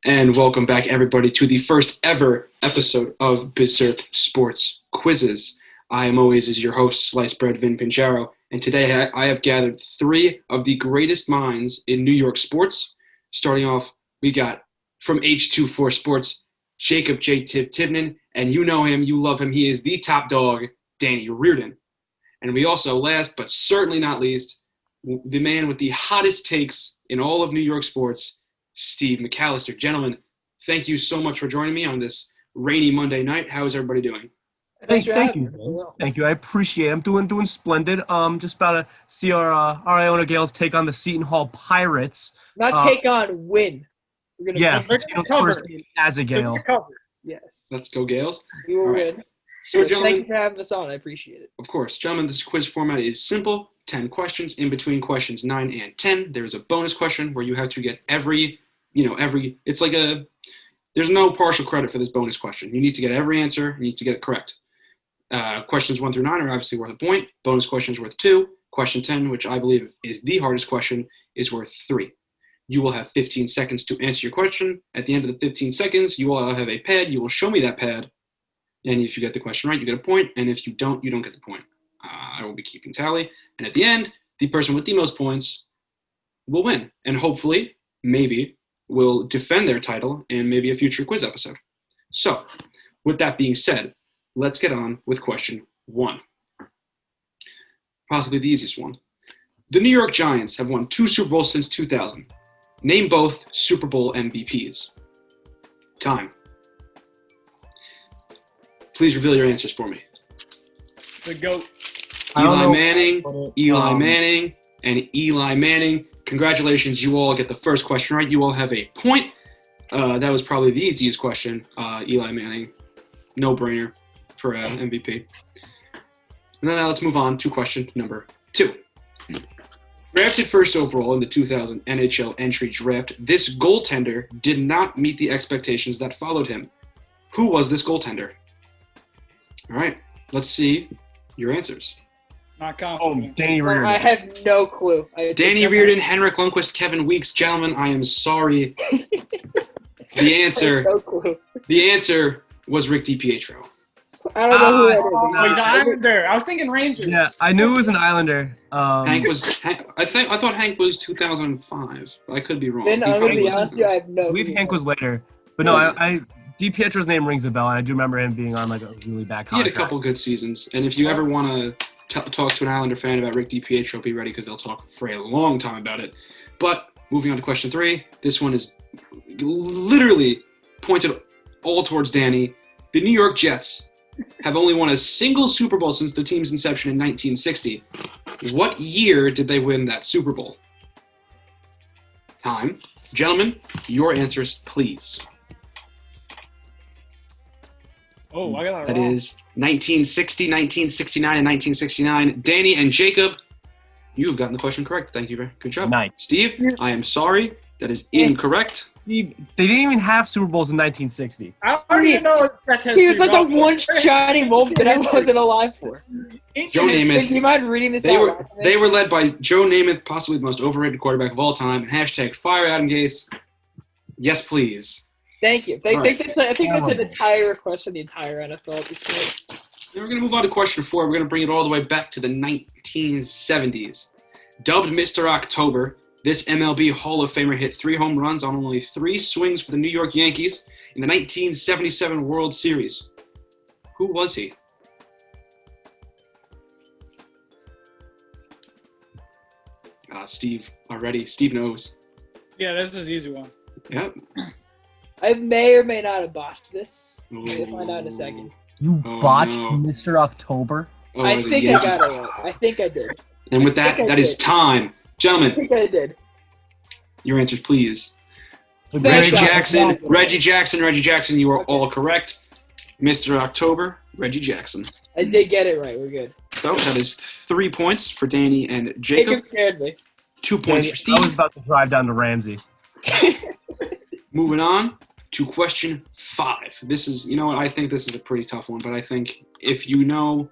And welcome back, everybody, to the first ever episode of Berserk Sports Quizzes. I am always as your host, Sliced Bread Vin, and today I have gathered three of the greatest minds in New York sports. Starting off, we got from H24 Sports, Jacob J. Tibnan, and you know him, you love him, he is the top dog, Danny Reardon. And we also, last but certainly not least, the man with the hottest takes in all of New York sports, Steve McAllister. Gentlemen, thank you so much for joining me on this rainy Monday night. How is everybody doing? Thank you. Thank you. I appreciate it. I'm doing splendid. Just about to see our Iona Gales take on the Seton Hall Pirates. Not take on, win. We're gonna Seton's first game as a Gale. Yes. Let's go, Gales. You will win. So, gentlemen, thank you for having us on. I appreciate it. Of course. Gentlemen, this quiz format is simple. 10 questions. In between questions 9 and 10, there's a bonus question where you have to get it's like there's no partial credit for this bonus question. You need to get every answer. You need to get it correct. Questions 1 through 9 are obviously worth a point. Bonus question is worth 2. Question 10, which I believe is the hardest question, is worth 3. You will have 15 seconds to answer your question. At the end of the 15 seconds, you will have a pad. You will show me that pad. And if you get the question right, you get a point. And if you don't get the point. I will be keeping tally. And at the end, the person with the most points will win. And hopefully, maybe, will defend their title in maybe a future quiz episode. So, with that being said, let's get on with question 1. Possibly the easiest one. The New York Giants have won 2 Super Bowls since 2000. Name both Super Bowl MVPs. Time. Please reveal your answers for me. The GOAT. Eli Manning, and Eli Manning. Congratulations, you all get the first question right. You all have a point. That was probably the easiest question. Eli Manning, no-brainer for MVP. And then let's move on to question number 2. Drafted first overall in the 2000 NHL Entry Drift, this goaltender did not meet the expectations that followed him. Who was this goaltender? All right, let's see your answers. Not confident. Oh, Danny Reardon. I have no clue. Danny Reardon, Henrik Lundqvist, Kevin Weeks. Gentlemen, I am sorry. The answer was Rick DiPietro. I don't know who that is. He's an Islander. I was thinking Rangers. Yeah, I knew it was an Islander. I thought Hank was 2005. I could be wrong. Ben, I'm going to be honest with you, I have no I believe clue. Hank was later. But no, DiPietro's name rings a bell, and I do remember him being on like a really bad contract. He had a couple good seasons. And if you ever want to talk to an Islander fan about Rick DiPietro, be ready because they'll talk for a long time about it. But moving on to question 3, this one is literally pointed all towards Danny. The New York Jets have only won a single Super Bowl since the team's inception in 1960. What year did they win that Super Bowl? Time. Gentlemen, your answers, please. Oh, I got That wrong. is 1960, 1969, and 1969. Danny and Jacob, you've gotten the question correct. Thank you. Good job. Nice. Steve, I am sorry. That is incorrect. They didn't even have Super Bowls in 1960. I don't even know if that's history. He was like the one shining moment that I wasn't alive for. Joe Namath. Do you mind reading this They out? they were led by Joe Namath, possibly the most overrated quarterback of all time. And hashtag fire Adam Gase. Yes, please. Thank you. I Right. think that's an entire request for the entire NFL at this point. Then we're going to move on to question 4. We're going to bring it all the way back to the 1970s. Dubbed Mr. October, this MLB Hall of Famer hit 3 home runs on only 3 swings for the New York Yankees in the 1977 World Series. Who was he? Steve already. Steve knows. Yeah, this is an easy one. Yep. I may or may not have botched this. We'll find out in a second. You Oh, botched no. Mr. October? Oh, I was it think I Yankee? got it right. I think I did. And with that, I think I that is did. time. I Gentlemen, think I did. your answers, please. Thank Reggie God. Jackson, Reggie Jackson, you are all correct. Mr. October, Reggie Jackson. I did get it right. We're good. So that is 3 points for Danny and Jacob. Jacob scared me. 2 points for I was Steve. about to drive down to Ramsey. Moving on to question 5. This is, you know what, I think this is a pretty tough one, but I think if you know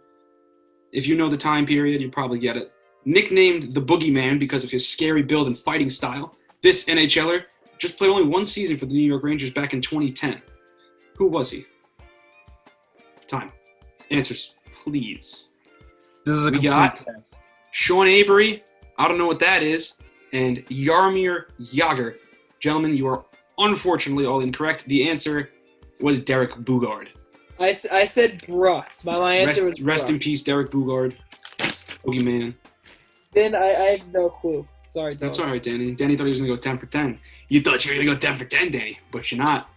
the time period, you probably get it. Nicknamed the Boogeyman because of his scary build and fighting style, this NHLer just played only one season for the New York Rangers back in 2010. Who was he? Time. Answers, please. This is a We complete got- guess. Sean Avery, I don't know what that is, and Jaromir Jagr. Gentlemen, you are unfortunately all incorrect. The answer was Derek Boogaard. I said bruh. My answer was Rest bruh. in peace, Derek Boogaard. Boogeyman. Then I have no clue. Sorry, That's dog. all right, Danny. Danny thought he was going to go 10 for 10. You thought you were going to go 10 for 10, Danny, but you're not.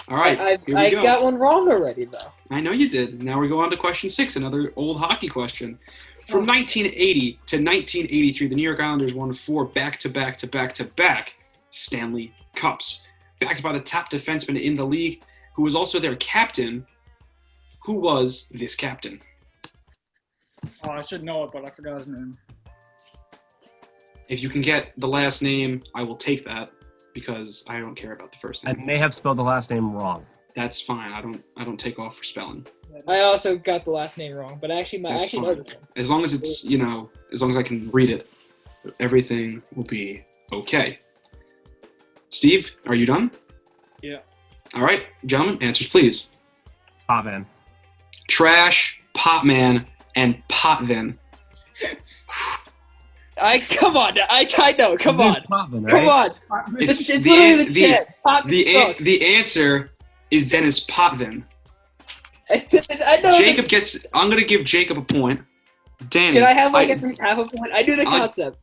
All right, here we I go. got one wrong already, though. I know you did. Now we go on to question 6, another old hockey question. From 1980 to 1983, the New York Islanders won 4 back-to-back Stanley Cups. Backed by the top defenseman in the league, who was also their captain. Who was this captain? Oh, I should know it, but I forgot his name. If you can get the last name, I will take that because I don't care about the first I name. may have spelled the last name wrong. That's fine. I don't take off for spelling. I also got the last name wrong, but I actually That's know fine. this one. As long as it's, as long as I can read it, everything will be okay. Steve, are you done? Yeah. All right, gentlemen, answers please. Potvin. Trash, Potman, and Potvin. Come on. I know. Come on. Potvin, Come right? on. It's It's the literally an- the kid. The answer is Dennis Potvin. I know. Jacob I'm going to give Jacob a point. Danny. Can I have at least half a point? I knew the concept.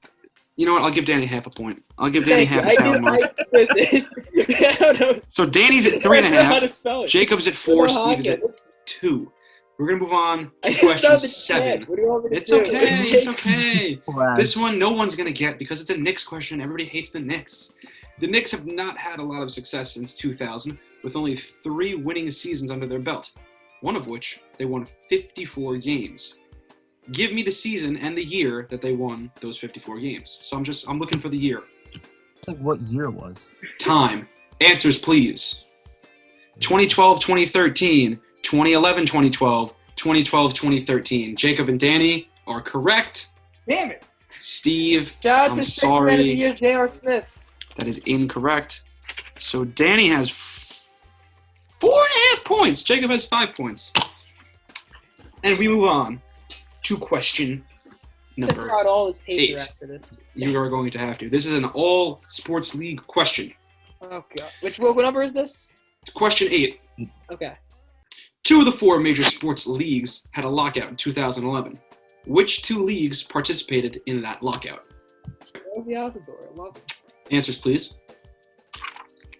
You know what? I'll give Danny half a point. I'll give Danny half a Thank you. talent mark. Listen, I don't know. So Danny's at I don't know how to 3.5. spell it. Jacob's at I 4. don't know Steve is how at 2. We're going to move on I to just know question the 7. kid. What do you want me to It's do? okay. It's okay. Wow. This one no one's going to get because it's a Knicks question. Everybody hates the Knicks. The Knicks have not had a lot of success since 2000, with only 3 winning seasons under their belt, one of which they won 54 games. Give me the season and the year that they won those 54 games. So I'm looking for the year. Like what year it was? Time. Answers, please. 2012, 2013, 2011, 2012, 2012, 2013. Jacob and Danny are correct. Damn it. Steve, Shout out I'm to Six Man of the sorry. Year, J.R. Smith. That is incorrect. So Danny has 4.5 points. Jacob has 5 points. And we move on to question To number. throw out all his paper 8. after this. You are going to have to. This is an all sports league question. Oh god. What number is this? Question 8. Okay. 2 of the 4 major sports leagues had a lockout in 2011. Which 2 leagues participated in that lockout? Where's the out the door? I love it. Answers, please.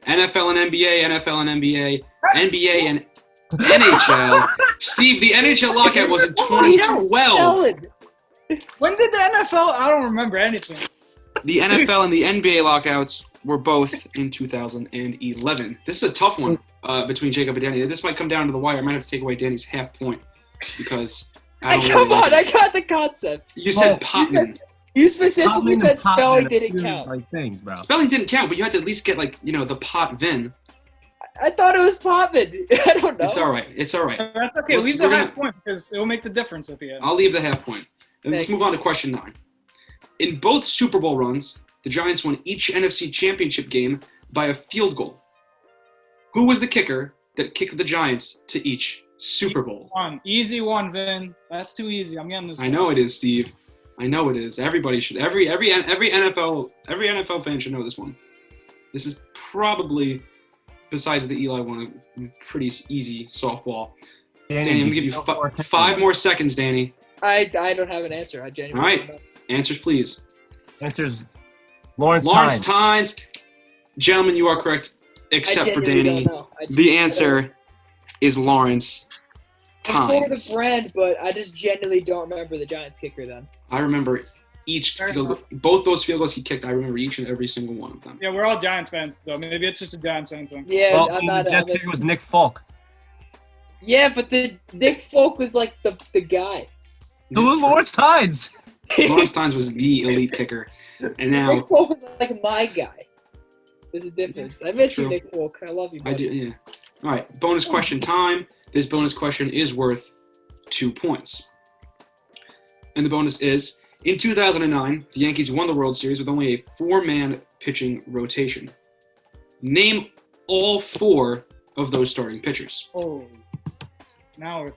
NFL and NBA, NFL and NBA, NBA and NHL. Steve, the NHL lockout was in 2012. When did the NFL? I don't remember anything. The NFL and the NBA lockouts were both in 2011. This is a tough one between Jacob and Danny. This might come down to the wire. I might have to take away Danny's half point because I don't Come really like on, it. I got the concept. You said Well, Potman. You specifically Potvin said and Potvin spelling are didn't two count. Like things, bro. Spelling didn't count, but you had to at least get the Potvin. I thought it was Potvin. I don't know. It's all right. It's all right. That's okay. Let's- Leave the we're half point because it will make the difference at the end. I'll leave the half point. And let's Thank move on to question 9. In both Super Bowl runs, the Giants won each NFC Championship game by a field goal. Who was the kicker that kicked the Giants to each Super Bowl? Easy one, Vin. That's too easy. I'm getting this. I know it is, Steve. I know it is. Everybody should. Every NFL fan should know this one. This is probably, besides the Eli one, a pretty easy softball. Danny, I'm gonna give you 5 more seconds, Danny. I don't have an answer. I genuinely All right. don't know. Answers, please. Answers. Lawrence Lawrence Tynes. Tynes. Gentlemen, you are correct, except I for genuinely Danny. don't know. The answer is Lawrence I'm for the Tynes. brand, but I just genuinely don't remember the Giants kicker then. I remember each Fair field goal, both those field goals he kicked. I remember each and every single one of them. Yeah, we're all Giants fans, so maybe it's just a Giants fan thing. Yeah, Well, I'm the not. Jets kicker was Nick Folk. Yeah, but the Nick Folk was like the guy. Who was Lawrence Tynes? Lawrence Tynes was the elite kicker, and now Nick Folk was like my guy. There's a difference. I miss you, True. Nick Folk. I love you. I Buddy. do. Yeah. All right. Bonus question time. This bonus question is worth 2 points, and the bonus is: in 2009, the Yankees won the World Series with only a 4-man pitching rotation. Name all 4 of those starting pitchers. Oh. Now we're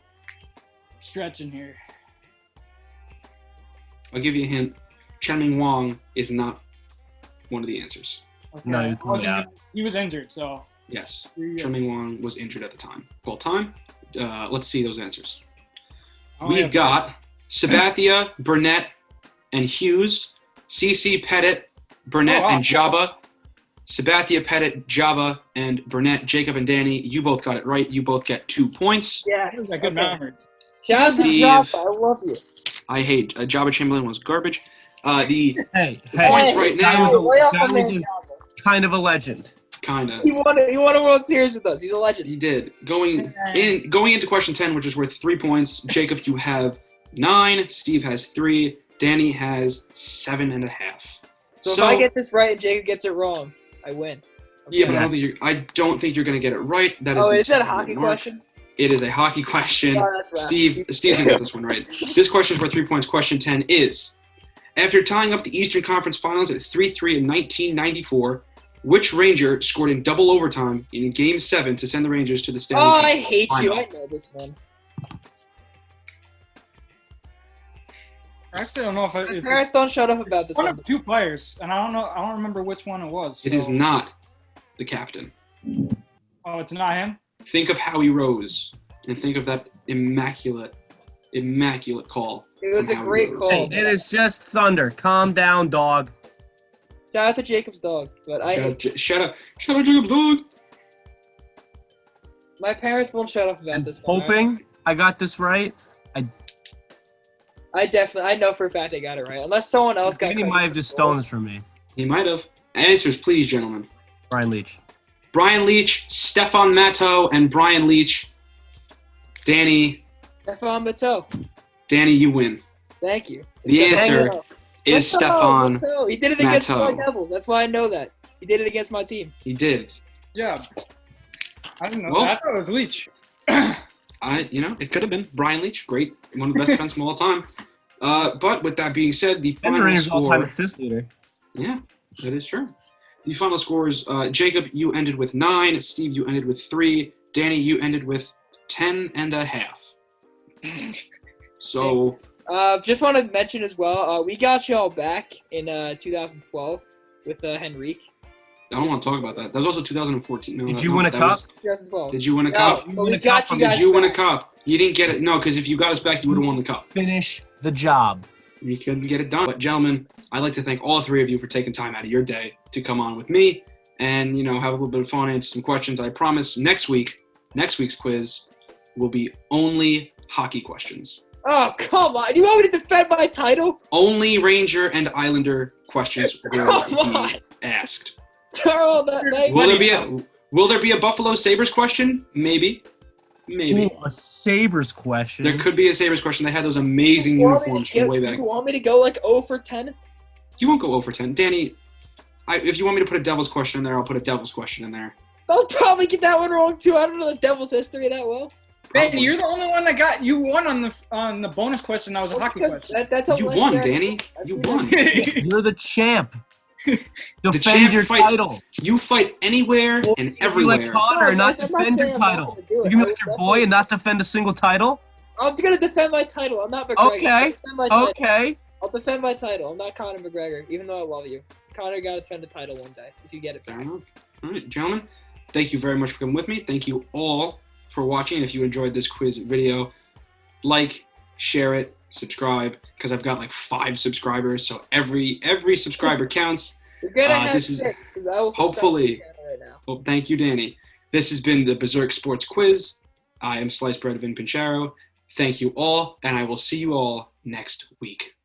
stretching here. I'll give you a hint. Chen-Ming Wang is not one of the answers. Okay. No, you called out. He was injured, so. Yes. Here you go. Chen-Ming Wang was injured at the time. Well, time. Let's see those answers. I only We've have- got Sabathia, Burnett, and Hughes. CC, Pettit, Burnett, Oh, wow. and Jabba. Sabathia, Pettit, Jabba, and Burnett, Jacob, and Danny. You both got it right. You both get 2 points. That was Yes. a good memory. Shout out to Steve. Jaffa. I love you. I hate Jabba Chamberlain was garbage. The Hey, points hey. right That now, was Lay off that my was man, a- Jaffa. kind of a legend. kind of. He won a World Series with us. He's a legend. He did. Going into question 10, which is worth 3 points. Jacob, you have 9. Steve has 3. Danny has 7.5. So if I get this right and Jacob gets it wrong, I win. Yeah, but Yeah. I don't think you're going to get it right. That is Oh, the is that a tournament hockey mark. question? It is a hockey question. Oh, that's right. Steve can get this one right. This question is worth 3 points. Question 10 is, after tying up the Eastern Conference Finals at 3-3 in 1994, which Ranger scored in double overtime in Game 7 to send the Rangers to the Stanley Oh, Cup I hate you. final? I know this one. I still don't know if My parents don't shut up about this one one. of 2 players, and I don't know. I don't remember which one it was. It is so- not the captain. Oh, it's not him. Think of Howie Rose and think of that immaculate call. It was a from Howie great Rose. call. Hey, it is just thunder. Calm down, dog. Shout out to Jacob's dog, but Shout out Jacob's dog. my parents won't shut up about I'm this one. hoping I got this right. I know for a fact I got it right. Unless someone else got Danny credit might have for just the goal. stolen this from me. He might have. Answers, please, gentlemen. Brian Leach. Brian Leach, Stefan Matto, and Brian Leach. Danny, Stefan Matteau. Danny, you win. Thank you. The It's answer Matteau. is Stefan. Matteau. He did it against Matteau. my Devils. That's why I know that. He did it against my team. He did. Yeah. I didn't know. Well- that. I thought it was Leach. It could have been Brian Leach. Great, one of the best defensemen of all time. But with that being said, the And the final Rangers all-time score. assist leader. Yeah, that is true. The final scores: Jacob, you ended with 9. Steve, you ended with 3. Danny, you ended with 10.5. So Just want to mention as well, we got y'all back in 2012 with Henrique. I don't want to talk about that. That was also 2014. No, Did you win a cup? 2012. Did you win a No, cup? but we got you guys Did you win a back. cup? You didn't get it. No, because if you got us back, you would have won the cup. Finish the job. You couldn't get it done. But gentlemen, I'd like to thank all 3 of you for taking time out of your day to come on with me and have a little bit of fun, answer some questions. I promise next week's quiz will be only hockey questions. Oh, come on. You want me to defend my title? Only Ranger and Islander questions will Come be on. asked. Turl, that Will there be a Buffalo Sabres question? Maybe. Ooh, a Sabres question. There could be a Sabres question. They had those amazing uniforms from way back. You want me to go like 0 for 10? You won't go 0 for 10. Danny, if you want me to put a Devils question in there, I'll put a Devils question in there. I'll probably get that one wrong too. I don't know the Devils' history that well. Man, you're the only one that you won on the bonus question. That was a hockey Because question. that's a You won, legendary- Danny. that's You a won. You're the champ. Defend champ your fights- title. You fight anywhere Well, and If you everywhere. like Connor and not I'm not defend your saying I'm not title. gonna do You it. can I let will your boy and not defend a single title? I'm gonna defend my title. I'm not McGregor. Okay. I'll defend my title. Okay. I'll defend my title. I'm not Conor McGregor, even though I love you. Connor got to defend the title one day if you get it Fair back. enough. All right, gentlemen, thank you very much for coming with me. Thank you all for watching. If you enjoyed this quiz video, like, share it, subscribe, because I've got like 5 subscribers, so every subscriber counts. You're gonna have this is- 6 because I will. hopefully- subscribe to the channel right now. Well, thank you, Danny. This has been the Berserk Sports Quiz. I am Sliced Bread Vin. Thank you all, and I will see you all next week.